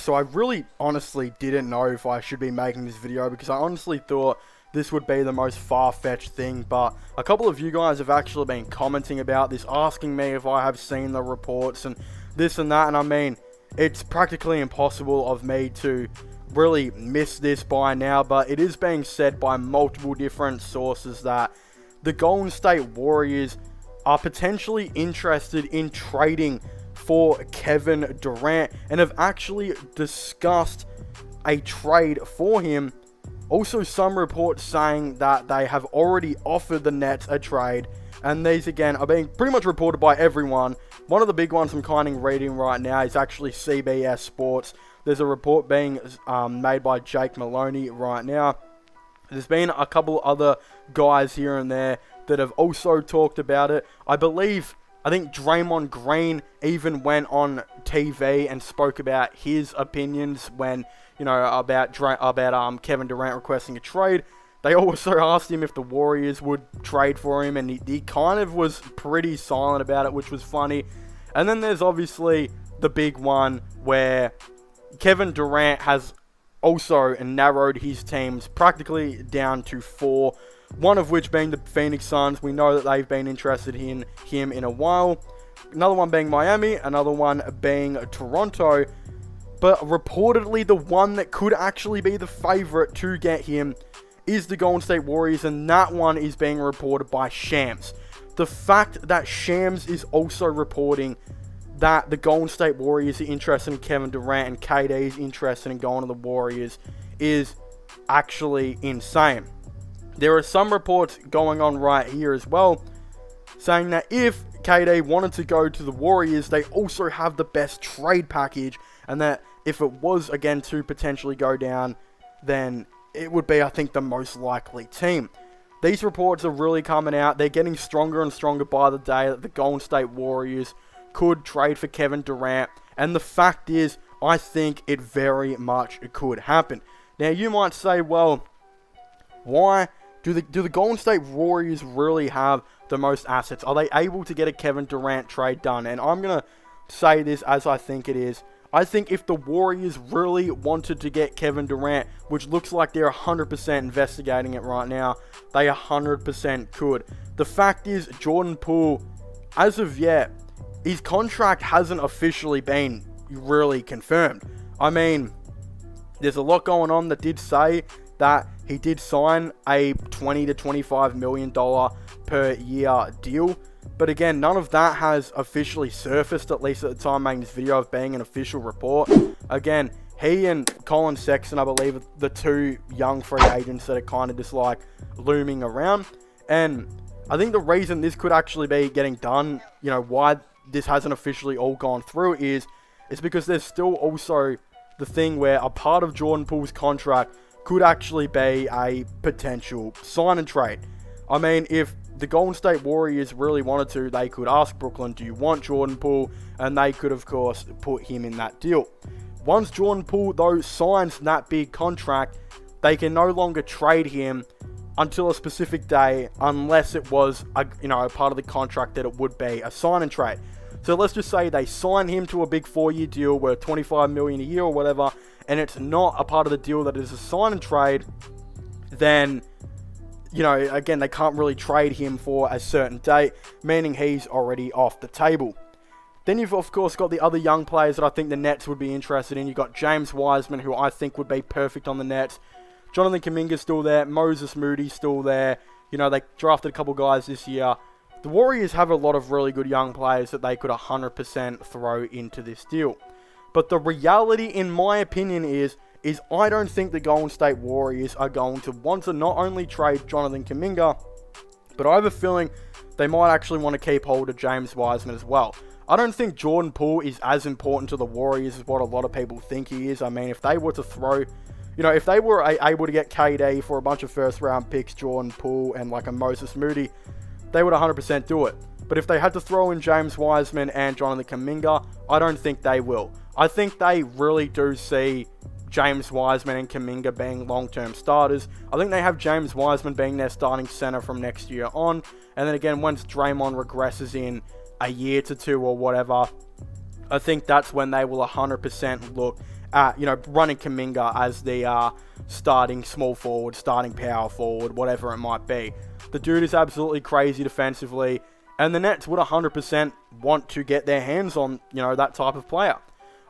so I really honestly didn't know if I should be making this video because I honestly thought this would be the most far-fetched thing, but a couple of you guys have actually been commenting about this, asking me if I have seen the reports and this and that, and I mean, it's practically impossible of me to really miss this by now, but it is being said by multiple different sources that the Golden State Warriors are potentially interested in trading for Kevin Durant and have actually discussed a trade for him. Also, some reports saying that they have already offered the Nets a trade, and these again are being pretty much reported by everyone. One of the big ones I'm kind of reading right now is actually CBS Sports. There's a report being made by Jake Maloney right now. There's been a couple other guys here and there that have also talked about it. I think Draymond Green even went on TV and spoke about his opinions when, about Kevin Durant requesting a trade. They also asked him if the Warriors would trade for him, and he kind of was pretty silent about it, which was funny. And then there's obviously the big one where Kevin Durant has also narrowed his teams practically down to 4, one of which being the Phoenix Suns. We know that they've been interested in him in a while. Another one being Miami, another one being Toronto. But reportedly, the one that could actually be the favorite to get him is the Golden State Warriors, and that one is being reported by Shams. The fact that Shams is also reporting that the Golden State Warriors are interested in Kevin Durant and KD is interested in going to the Warriors is actually insane. There are some reports going on right here as well, saying that if KD wanted to go to the Warriors, they also have the best trade package, and that if it was, again, to potentially go down, then it would be, I think, the most likely team. These reports are really coming out. They're getting stronger and stronger by the day that the Golden State Warriors could trade for Kevin Durant, and the fact is, I think it very much could happen. Now, you might say, well, why do the Golden State Warriors really have the most assets? Are they able to get a Kevin Durant trade done? And I'm going to say this as I think it is. I think if the Warriors really wanted to get Kevin Durant, which looks like they're 100% investigating it right now, they 100% could. The fact is, Jordan Poole, as of yet, his contract hasn't officially been really confirmed. I mean, there's a lot going on that did say that he did sign a $20 to $25 million per year deal. But again, none of that has officially surfaced, at least at the time of making this video, of being an official report. Again, he and Colin Sexton, I believe, are the two young free agents that are kind of just like looming around. And I think the reason this could actually be getting done, why this hasn't officially all gone through is because there's still also the thing where a part of Jordan Poole's contract could actually be a potential sign and trade. I mean, if the Golden State Warriors really wanted to, they could ask Brooklyn, do you want Jordan Poole? And they could, of course, put him in that deal. Once Jordan Poole, though, signs that big contract, they can no longer trade him until a specific day, unless it was a part of the contract that it would be a sign and trade. So let's just say they sign him to a big 4-year deal worth $25 million a year or whatever, and it's not a part of the deal that is a sign and trade, then, again, they can't really trade him for a certain date, meaning he's already off the table. Then you've, of course, got the other young players that I think the Nets would be interested in. You've got James Wiseman, who I think would be perfect on the Nets. Jonathan Kuminga's still there. Moses Moody's still there. They drafted a couple guys this year. The Warriors have a lot of really good young players that they could 100% throw into this deal. But the reality, in my opinion, is I don't think the Golden State Warriors are going to want to not only trade Jonathan Kuminga, but I have a feeling they might actually want to keep hold of James Wiseman as well. I don't think Jordan Poole is as important to the Warriors as what a lot of people think he is. I mean, if they were to throw, if they were able to get KD for a bunch of first-round picks, Jordan Poole, and like a Moses Moody, they would 100% do it. But if they had to throw in James Wiseman and Jonathan Kuminga, I don't think they will. I think they really do see James Wiseman and Kuminga being long-term starters. I think they have James Wiseman being their starting center from next year on. And then again, once Draymond regresses in a year to 2 or whatever, I think that's when they will 100% look running Kuminga as the starting small forward, starting power forward, whatever it might be. The dude is absolutely crazy defensively, and the Nets would 100% want to get their hands on, that type of player.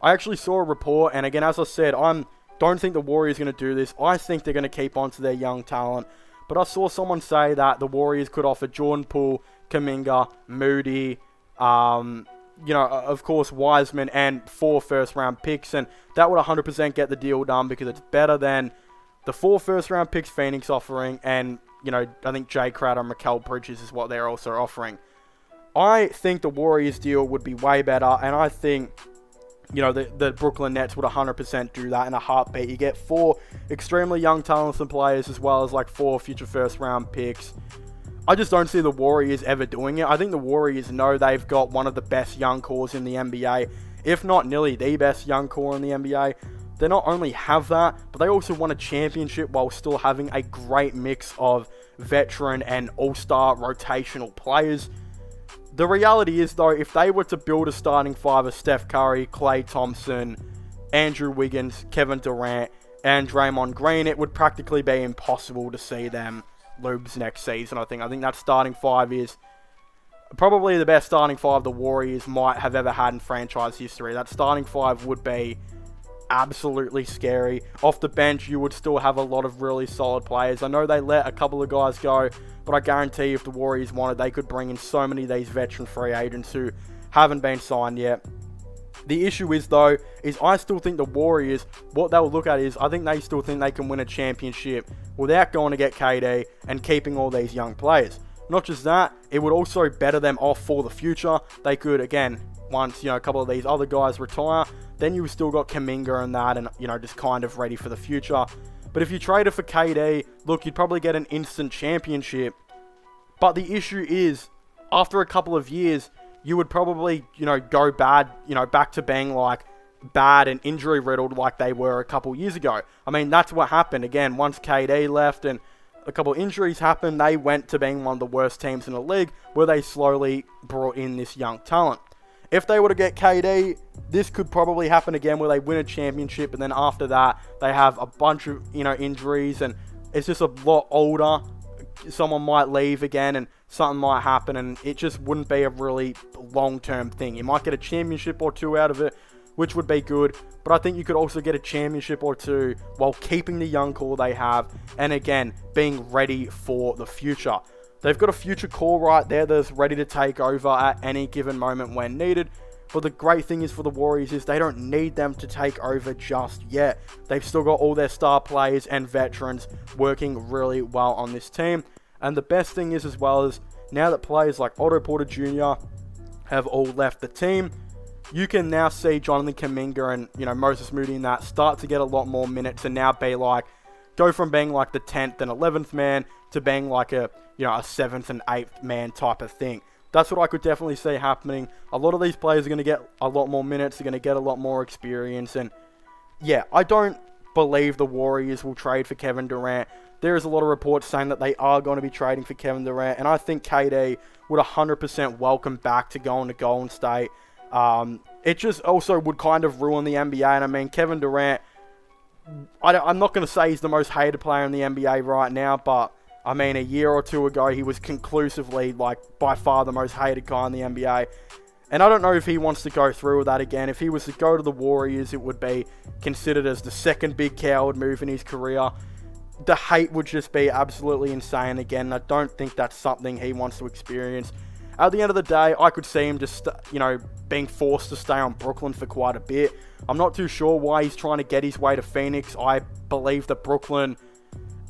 I actually saw a report, and again, as I said, don't think the Warriors are going to do this. I think they're going to keep on to their young talent. But I saw someone say that the Warriors could offer Jordan Poole, Kuminga, Moody, of course, Wiseman, and 4 first-round picks. And that would 100% get the deal done because it's better than the 4 first-round picks Phoenix offering. And, I think Jay Crowder and Mikal Bridges is what they're also offering. I think the Warriors deal would be way better. And I think the Brooklyn Nets would 100% do that in a heartbeat. You get 4 extremely young, talented players as well as 4 future first-round picks. I just don't see the Warriors ever doing it. I think the Warriors know they've got one of the best young cores in the NBA, if not nearly the best young core in the NBA. They not only have that, but they also won a championship while still having a great mix of veteran and all-star rotational players. The reality is, though, if they were to build a starting 5 of Steph Curry, Klay Thompson, Andrew Wiggins, Kevin Durant, and Draymond Green, it would practically be impossible to see them lose next season, I think. I think that starting 5 is probably the best starting 5 the Warriors might have ever had in franchise history. That starting 5 would be absolutely scary. Off the bench, you would still have a lot of really solid players. I know they let a couple of guys go, but I guarantee if the Warriors wanted, they could bring in so many of these veteran free agents who haven't been signed yet. The issue is, though, is I still think the Warriors, what they'll look at is, I think they still think they can win a championship without going to get KD and keeping all these young players. Not just that, it would also better them off for the future. They could, again, once, a couple of these other guys retire, then you've still got Kuminga and that and, just kind of ready for the future. But if you traded for KD, look, you'd probably get an instant championship. But the issue is, after a couple of years, you would probably, go bad, back to being bad and injury riddled like they were a couple years ago. I mean, that's what happened. Again, once KD left and a couple of injuries happened, they went to being one of the worst teams in the league where they slowly brought in this young talent. If they were to get KD, this could probably happen again where they win a championship and then after that, they have a bunch of, injuries and it's just a lot older. Someone might leave again and something might happen and it just wouldn't be a really long-term thing. You might get a championship or 2 out of it, which would be good, but I think you could also get a championship or 2 while keeping the young core they have and again, being ready for the future. They've got a future core right there that's ready to take over at any given moment when needed. But the great thing is for the Warriors is they don't need them to take over just yet. They've still got all their star players and veterans working really well on this team. And the best thing is as well as now that players like Otto Porter Jr. have all left the team, you can now see Jonathan Kuminga and, Moses Moody and that start to get a lot more minutes and now be go from being the 10th and 11th man to being a 7th and 8th man type of thing. That's what I could definitely see happening. A lot of these players are going to get a lot more minutes. They're going to get a lot more experience. And yeah, I don't believe the Warriors will trade for Kevin Durant. There is a lot of reports saying that they are going to be trading for Kevin Durant. And I think KD would 100% welcome back to going to Golden State. It just also would kind of ruin the NBA. And I mean, Kevin Durant, I'm not going to say he's the most hated player in the NBA right now, but I mean, a year or 2 ago, he was conclusively, by far the most hated guy in the NBA. And I don't know if he wants to go through with that again. If he was to go to the Warriors, it would be considered as the second big coward move in his career. The hate would just be absolutely insane again. I don't think that's something he wants to experience. At the end of the day, I could see him just, being forced to stay on Brooklyn for quite a bit. I'm not too sure why he's trying to get his way to Phoenix. I believe that Brooklyn,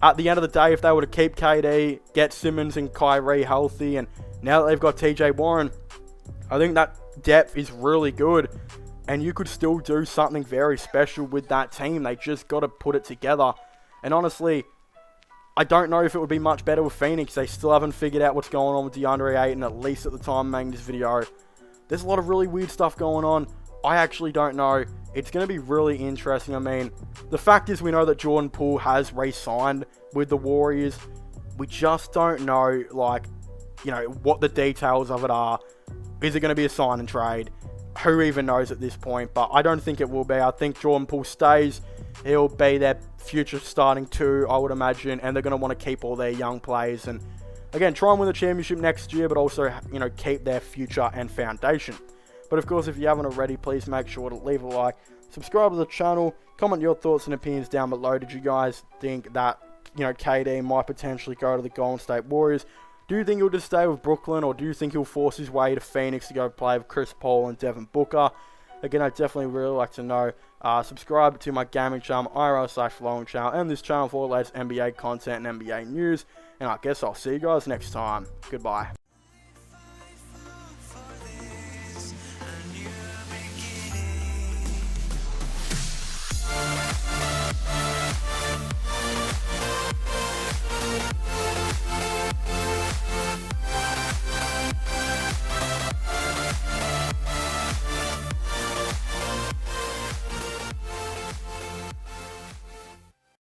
at the end of the day, if they were to keep KD, get Simmons and Kyrie healthy, and now that they've got TJ Warren, I think that depth is really good. And you could still do something very special with that team. They just got to put it together. And honestly, I don't know if it would be much better with Phoenix. They still haven't figured out what's going on with DeAndre Ayton, at least at the time I'm making this video. There's a lot of really weird stuff going on. I actually don't know. It's going to be really interesting. I mean, the fact is we know that Jordan Poole has re-signed with the Warriors. We just don't know, what the details of it are. Is it going to be a sign and trade? who even knows at this point, but I don't think it will be. I think Jordan Poole stays. He'll be their future starting 2, I would imagine, and they're going to want to keep all their young players and, again, try and win the championship next year, but also, keep their future and foundation. But of course, if you haven't already, please make sure to leave a like, subscribe to the channel, comment your thoughts and opinions down below. Did you guys think that, KD might potentially go to the Golden State Warriors? Do you think he'll just stay with Brooklyn, or do you think he'll force his way to Phoenix to go play with Chris Paul and Devin Booker? Again, I'd definitely really like to know. Subscribe to my gaming channel, IRL/vlogging channel, and this channel for the latest NBA content and NBA news. And I guess I'll see you guys next time. Goodbye.